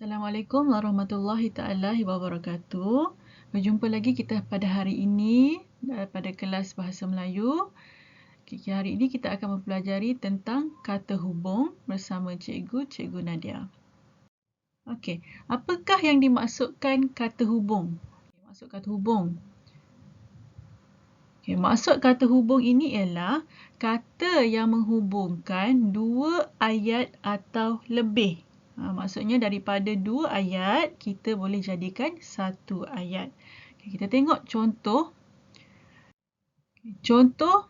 Assalamualaikum warahmatullahi taala wabarakatuh. Berjumpa lagi kita pada hari ini pada kelas Bahasa Melayu. Hari ini kita akan mempelajari tentang kata hubung bersama Cikgu Nadia. Okey, apakah yang dimaksudkan kata hubung? Maksud kata hubung. Maksud kata hubung ini ialah kata yang menghubungkan dua ayat atau lebih. Maksudnya daripada dua ayat, kita boleh jadikan satu ayat. Kita tengok contoh. Contoh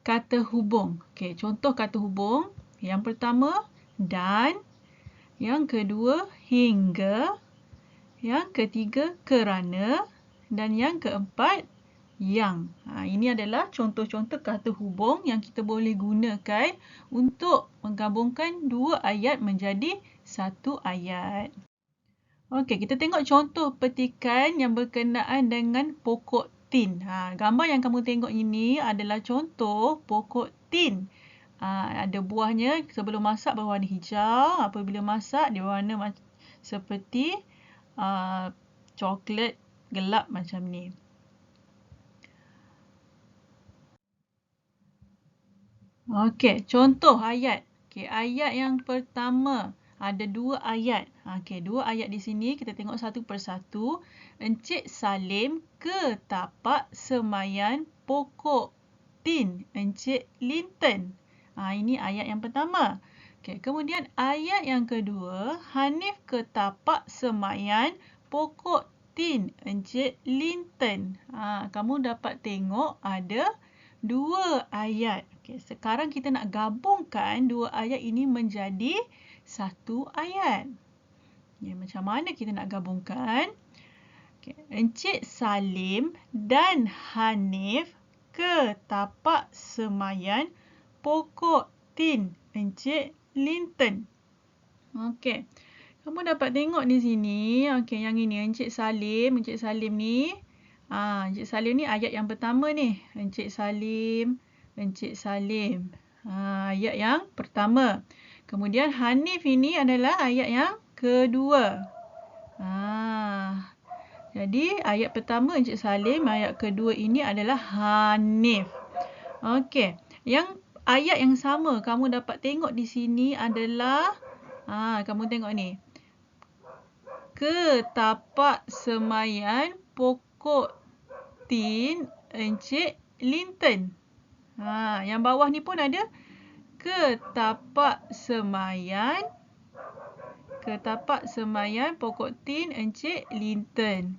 kata hubung. Contoh kata hubung. Yang pertama, dan. Yang kedua, hingga. Yang ketiga, kerana. Dan yang keempat, yang. Ini adalah contoh-contoh kata hubung yang kita boleh gunakan untuk menggabungkan dua ayat menjadi satu ayat. Okey, kita tengok contoh petikan yang berkenaan dengan pokok tin. Gambar yang kamu tengok ini adalah contoh pokok tin. Ada buahnya sebelum masak berwarna hijau, apabila masak dia berwarna seperti coklat gelap macam ni. Okey, contoh ayat. Ayat yang pertama ada dua ayat. Dua ayat di sini kita tengok satu persatu. Encik Salim ke tapak semayan pokok tin Encik Linton. Ini ayat yang pertama. Kemudian ayat yang kedua, Hanif ke tapak semayan pokok tin Encik Linton. Kamu dapat tengok ada dua ayat. Sekarang kita nak gabungkan dua ayat ini menjadi satu ayat. Macam mana kita nak gabungkan? Encik Salim dan Hanif ke tapak semayan pokok tin Encik Linton. Kamu dapat tengok di sini. Yang ini Encik Salim ni. Encik Salim ni ayat yang pertama ni. Encik Salim. Ayat yang pertama. Kemudian Hanif ini adalah ayat yang kedua. Jadi ayat pertama Encik Salim, ayat kedua ini adalah Hanif. Yang ayat yang sama kamu dapat tengok di sini adalah kamu tengok ni. Ke tapak semayan pokok tin Encik Linton. Yang bawah ni pun ada ke tapak semayan pokok tin Encik Linton.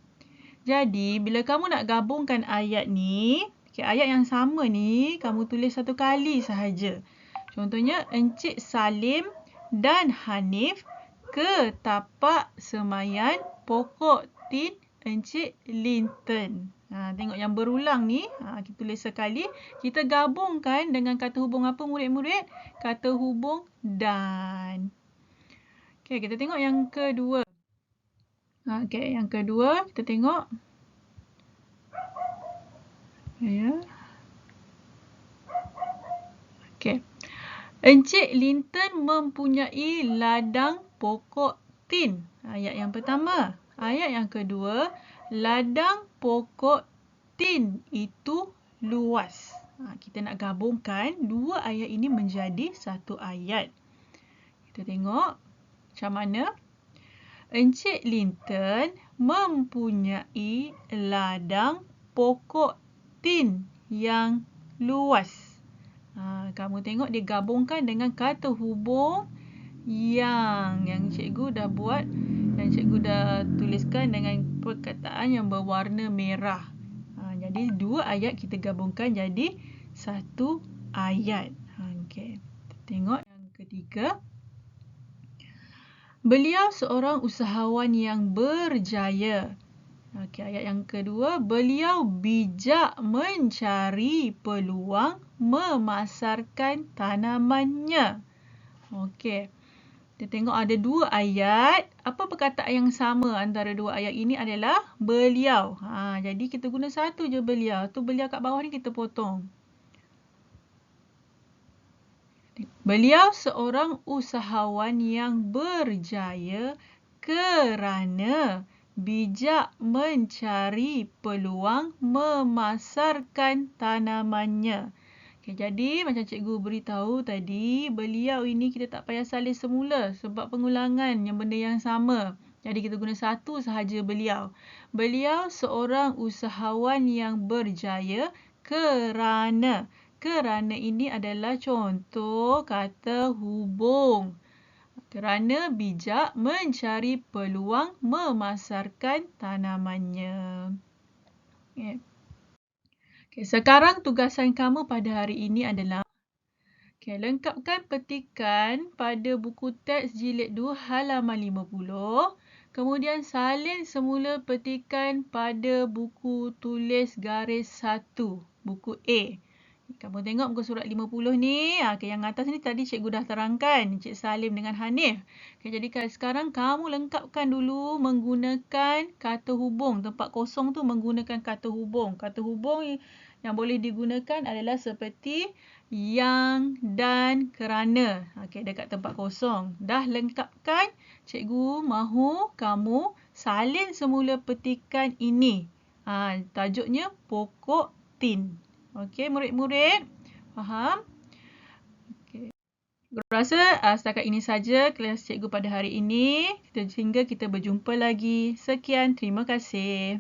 Jadi, bila kamu nak gabungkan ayat ni, ayat yang sama ni kamu tulis satu kali sahaja. Contohnya, Encik Salim dan Hanif ke tapak semayan pokok tin Encik Linton. Tengok yang berulang ni, kita tulis sekali. Kita gabungkan dengan kata hubung apa murid-murid? Kata hubung dan. Kita tengok yang kedua. Yang kedua kita tengok. Encik Linton mempunyai ladang pokok tin. Ayat yang pertama. Ayat yang kedua, ladang pokok tin itu luas. Kita nak gabungkan dua ayat ini menjadi satu ayat. Kita tengok macam mana. Encik Linton mempunyai ladang pokok tin yang luas. Kamu tengok dia gabungkan dengan kata hubung yang cikgu dah buat dan cikgu dah tuliskan dengan perkataan yang berwarna merah. Jadi dua ayat kita gabungkan jadi satu ayat. Kita tengok yang ketiga. Beliau seorang usahawan yang berjaya. Ayat yang kedua, beliau bijak mencari peluang memasarkan tanamannya. Kita tengok ada dua ayat. Apa perkataan yang sama antara dua ayat ini adalah beliau. Jadi kita guna satu je beliau. Tu beliau kat bawah ni kita potong. Beliau seorang usahawan yang berjaya kerana bijak mencari peluang memasarkan tanamannya. Okay, jadi macam cikgu beritahu tadi, beliau ini kita tak payah salin semula sebab pengulangan yang benda yang sama. Jadi kita guna satu sahaja beliau. Beliau seorang usahawan yang berjaya kerana. Kerana ini adalah contoh kata hubung. Kerana bijak mencari peluang memasarkan tanamannya. Okay. Okay, sekarang tugasan kamu pada hari ini adalah lengkapkan petikan pada buku teks jilid 2 halaman 50. Kemudian salin semula petikan pada buku tulis garis 1, buku A. Kamu tengok muka surat 50 ni, yang atas ni tadi cikgu dah terangkan, Encik Salim dengan Hanif. Jadi sekarang kamu lengkapkan dulu menggunakan kata hubung. Tempat kosong tu menggunakan kata hubung. Kata hubung yang boleh digunakan adalah seperti yang, dan, kerana. Dekat tempat kosong. Dah lengkapkan, cikgu mahu kamu salin semula petikan ini. Tajuknya pokok tin. Okey, murid-murid. Faham? Okey. Rasa setakat ini saja kelas cikgu pada hari ini. Sehingga kita berjumpa lagi. Sekian, terima kasih.